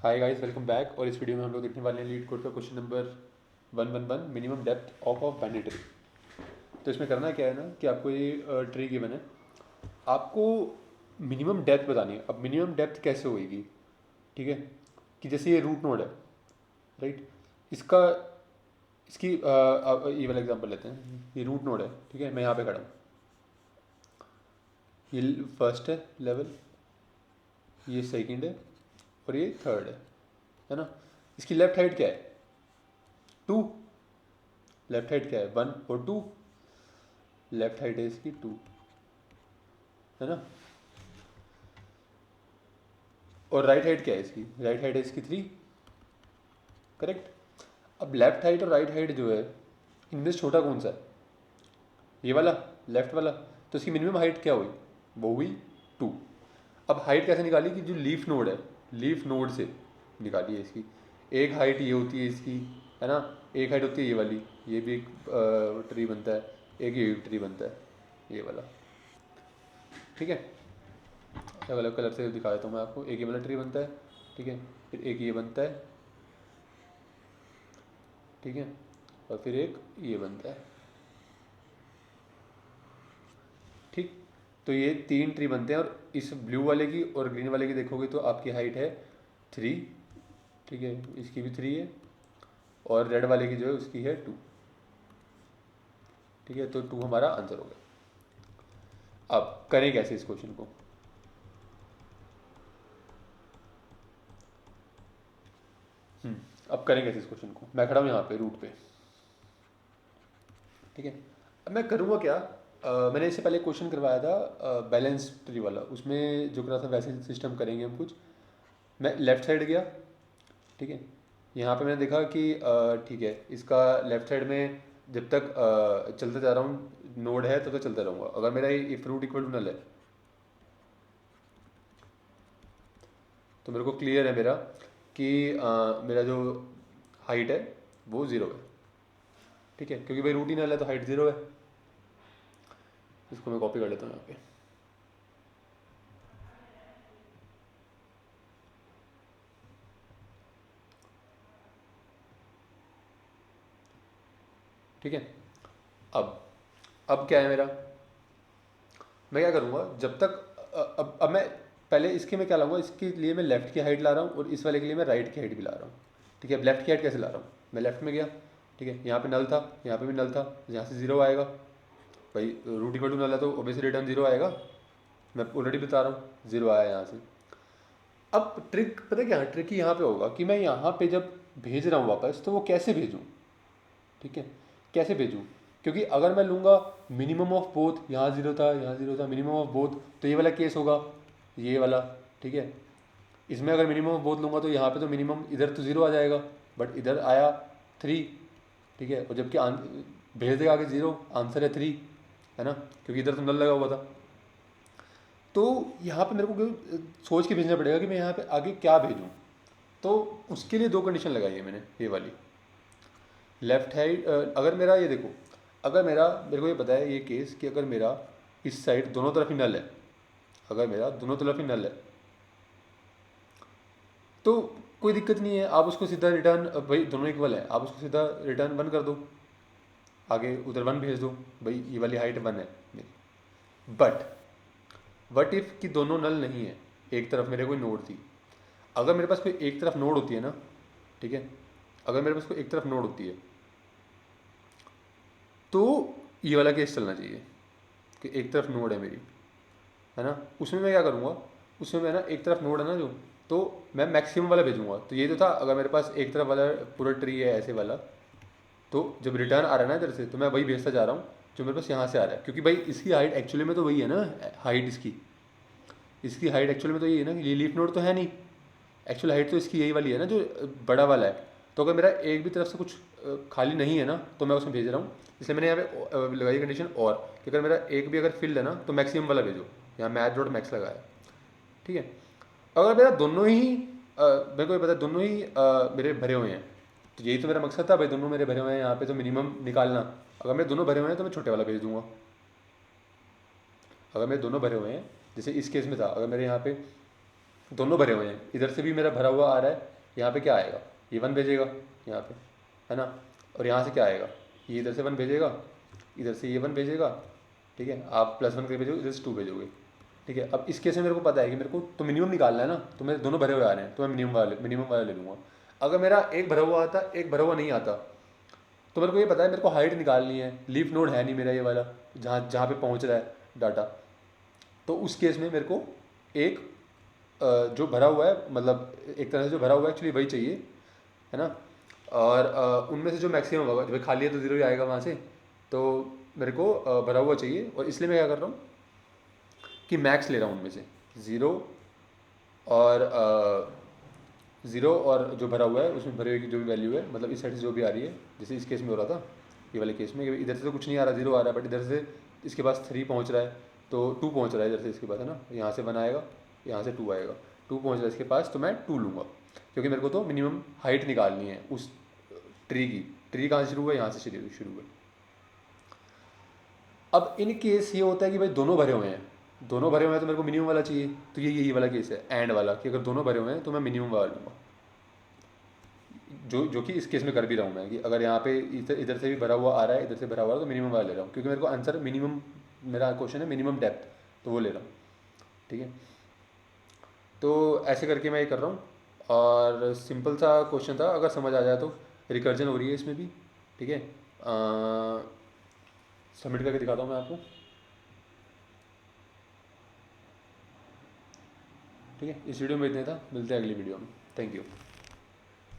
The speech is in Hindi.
Hi guys, welcome back. और इस वीडियो में हम लोग देखने वाले हैं लीड कोड का question number 111, minimum depth of binary tree. तो इसमें करना क्या है ना कि आपको ये ट्री गिवन है, आपको मिनिमम डेप्थ बतानी है। अब मिनिमम डेप्थ कैसे होगी, ठीक है, कि जैसे ये रूट नोड है, राइट, इसका इसकी ये वाला एग्जांपल लेते हैं। ये रूट नोड है, ठीक है, मैं यहाँ पे खड़ा हूँ, ये फर्स्ट है लेवल, ये सेकंड है और ये थर्ड है ना। इसकी लेफ्ट हाइट क्या है? 2। लेफ्ट हाइट क्या है? 1 और 2। लेफ्ट हाइट है इसकी 2, है ना। और राइट हाइट क्या है इसकी? राइट हाइट है इसकी 3, करेक्ट। अब लेफ्ट हाइट और राइट हाइट जो है, इनमें से छोटा कौन सा है? ये वाला, लेफ्ट वाला। तो इसकी मिनिमम हाइट क्या हुई? वो हुई 2। अब हाइट कैसे निकाली? कि जो लीफ नोड है, लीफ नोड से निकाली है इसकी। एक हाइट ये होती है इसकी, है ना। एक हाइट होती है ये वाली, ये भी एक ट्री बनता है। एक ये ट्री बनता है, ये वाला, ठीक है। अलग अलग कलर से दिखा देता हूँ मैं आपको। एक ये वाला ट्री बनता है, ठीक है, फिर एक ये बनता है, ठीक है, और फिर एक ये बनता है, ठीक। तो ये 3 ट्री बनते हैं। और इस ब्लू वाले की और ग्रीन वाले की देखोगे तो आपकी हाइट है 3, ठीक है, इसकी भी 3 है, और रेड वाले की जो है उसकी है 2, ठीक है। तो 2 हमारा आंसर हो गया। अब करें कैसे इस क्वेश्चन को? अब करें कैसे इस क्वेश्चन को? मैं खड़ा हूँ यहाँ पे रूट पे, ठीक है। अब मैं करूँगा क्या, मैंने इससे पहले क्वेश्चन करवाया था बैलेंस ट्री वाला, उसमें जो करा था वैसे सिस्टम करेंगे हम कुछ। मैं लेफ़्ट साइड गया, ठीक है। यहाँ पे मैंने देखा कि ठीक है, इसका लेफ़्ट साइड में जब तक चलते जा रहा हूँ नोड है तब तक चलता रहूँगा। अगर मेरा ये फ्रूट इक्वल टू नल है तो मेरे को क्लियर है मेरा कि मेरा जो हाइट है वो 0 है, ठीक है, क्योंकि भाई रूट ही नल है तो हाइट 0 है। इसको मैं कॉपी कर लेता हूँ यहाँ पे, ठीक है। अब अब क्या है मेरा, मैं क्या करूँगा जब तक अब मैं पहले इसके में क्या लाऊंगा, इसके लिए मैं लेफ़्ट की हाइट ला रहा हूँ और इस वाले के लिए मैं राइट की हाइट भी ला रहा हूँ, ठीक है। अब लेफ़्ट की हाइट कैसे ला रहा हूँ? मैं लेफ़्ट में गया, ठीक है, यहाँ पे नल था, यहाँ पे भी नल था, यहाँ से 0 आएगा। भाई रूट इक्वल टू नल है तो ऑब्वियसली रिटर्न 0 आएगा। मैं ऑलरेडी बता रहा हूँ 0 आया यहाँ से। अब ट्रिक पता है क्या? ट्रिक यहाँ पे होगा कि मैं यहाँ पे जब भेज रहा हूँ वापस तो वो कैसे भेजूँ, ठीक है, कैसे भेजूँ। क्योंकि अगर मैं लूँगा मिनिमम ऑफ बोथ, यहाँ 0 था यहाँ 0 था, मिनिमम ऑफ बोथ, तो ये वाला केस होगा, ये वाला, ठीक है। इसमें अगर मिनिमम ऑफ बोथ लूँगा तो यहाँ पे तो मिनिमम इधर तो 0 आ जाएगा, बट इधर आया 3, ठीक है। और जबकि भेज देगा आगे 0, आंसर है 3, है ना, क्योंकि इधर तो नल लगा हुआ था। तो यहाँ पे मेरे को सोच के भेजना पड़ेगा कि मैं यहाँ पे आगे क्या भेजूँ। तो उसके लिए 2 कंडीशन लगाई है मैंने, ये वाली। लेफ्ट हैंड अगर मेरा ये देखो, अगर मेरा, मेरे को ये पता है ये केस कि अगर मेरा इस साइड दोनों तरफ ही नल है, अगर मेरा दोनों तरफ ही नल है तो कोई दिक्कत नहीं है। आप उसको सीधा रिटर्न, भाई दोनों इक्वल है, आप उसको सीधा रिटर्न 1 कर दो, आगे उधर 1 भेज दो, भाई ये वाली हाइट 1 है मेरी। बट वट इफ़ कि दोनों नल नहीं है, एक तरफ मेरे कोई नोड थी। अगर मेरे पास कोई एक तरफ नोड होती है ना, ठीक है, अगर मेरे पास कोई एक तरफ नोड होती है तो ये वाला केस चलना चाहिए कि एक तरफ नोड है मेरी, है ना। उसमें मैं क्या करूँगा, उसमें मैं ना एक तरफ नोड है ना जो, तो मैं मैक्सिमम वाला भेजूँगा। तो ये जो था, अगर मेरे पास एक तरफ वाला पूरा ट्री है ऐसे वाला, तो जब रिटर्न आ रहा है ना इधर से तो मैं वही भेजता जा रहा हूँ जो मेरे पास यहाँ से आ रहा है। क्योंकि भाई इसकी हाइट एक्चुअली में तो वही है ना, हाइट इसकी हाइट एक्चुअली में तो यही है ना, ये लीफ नोड तो है नहीं, एक्चुअल हाइट तो इसकी यही वाली है ना जो बड़ा वाला है। तो अगर मेरा एक भी तरफ से कुछ खाली नहीं है ना तो मैं उसमें भेज रहा हूँ। इसलिए मैंने यहाँ पे लगाई कंडीशन और, कि अगर मेरा एक भी अगर फिल्ड है ना तो मैक्सिमम वाला भेजो, यहाँ मैच डॉट मैक्स लगाया, ठीक है। अगर मेरा दोनों ही मेरे को ये पता है दोनों ही मेरे भरे हुए हैं, तो यही तो मेरा मकसद था भाई, दोनों मेरे भरे हुए हैं यहाँ पे तो मिनिमम निकालना। अगर मेरे दोनों भरे हुए हैं तो मैं छोटे वाला भेज दूंगा। अगर मेरे दोनों भरे हुए हैं, जैसे इस केस में था, अगर मेरे यहाँ पे दोनों भरे हुए हैं, इधर से भी मेरा भरा हुआ आ रहा है, यहाँ पे क्या आएगा, ये 1 भेजेगा यहाँ पे, है ना, और यहाँ से क्या आएगा, ये इधर से 1 भेजेगा, इधर से ये 1 भेजेगा, ठीक है, आप +1 करके भेजोगे, इधर से 2 भेजोगे, ठीक है। अब इस केस में मेरे को पता है कि मेरे को तो मिनिमम निकालना है ना, तो मेरे दोनों भरे हुए आ रहे हैं, तो मैं मिनिमम वाला ले लूँगा। अगर मेरा एक भरा हुआ आता, एक भरा हुआ नहीं आता, तो मेरे को ये पता है मेरे को हाइट निकालनी है, लीफ नोड है नहीं मेरा ये वाला, जहाँ जहाँ पे पहुँच रहा है डाटा, तो उस केस में मेरे को एक जो भरा हुआ है, मतलब एक तरह से जो भरा हुआ है एक्चुअली वही चाहिए, है ना, और उनमें से जो मैक्सिमम होगा, जब खाली है तो 0 ही आएगा वहाँ से, तो मेरे को भरा हुआ चाहिए, और इसलिए मैं क्या कर रहा हूँ कि मैक्स ले रहा हूँ उनमें से 0 और 0 और जो भरा हुआ है उसमें भरे हुए की जो भी वैल्यू है, मतलब इस साइड से जो भी आ रही है, जैसे इस केस में हो रहा था, ये वाले केस में इधर से तो कुछ नहीं आ रहा, 0 आ रहा है, बट इधर से इसके पास 3 पहुँच रहा है, तो 2 पहुँच रहा है इधर से इसके पास, है ना, यहाँ से 1 आएगा, यहाँ से 2 आएगा, 2 पहुँच रहा है इसके पास, तो मैं 2 लूँगा, क्योंकि मेरे को तो मिनिमम हाइट निकालनी है उस ट्री की। ट्री कहाँ से शुरू हुआ, यहाँ से शुरू हुआ। अब इन केस ये होता है कि भाई दोनों भरे हुए हैं, दोनों भरे हुए हैं तो मेरे को मिनिमम वाला चाहिए, तो ये यही वाला केस है एंड वाला, कि अगर दोनों भरे हुए हैं तो मैं मिनिमम वाला लूँगा, जो कि इस केस में कर भी रहा हूँ मैं, कि अगर यहाँ पे इधर से भी भरा हुआ आ रहा है, इधर से भरा हुआ है, तो मिनिमम वाला ले रहा हूँ, क्योंकि मेरे को आंसर मिनिमम, मेरा क्वेश्चन है मिनिमम डेप्थ, तो वो ले रहा हूँ, ठीक है। तो ऐसे करके मैं ये कर रहा हूँ, और सिंपल सा क्वेश्चन था, अगर समझ आ जाए तो। रिकर्जन हो रही है इसमें भी, ठीक है। सबमिट करके दिखाता हूँ मैं आपको, ठीक है। इस वीडियो में इतना था, मिलते हैं अगली वीडियो में। Thank you.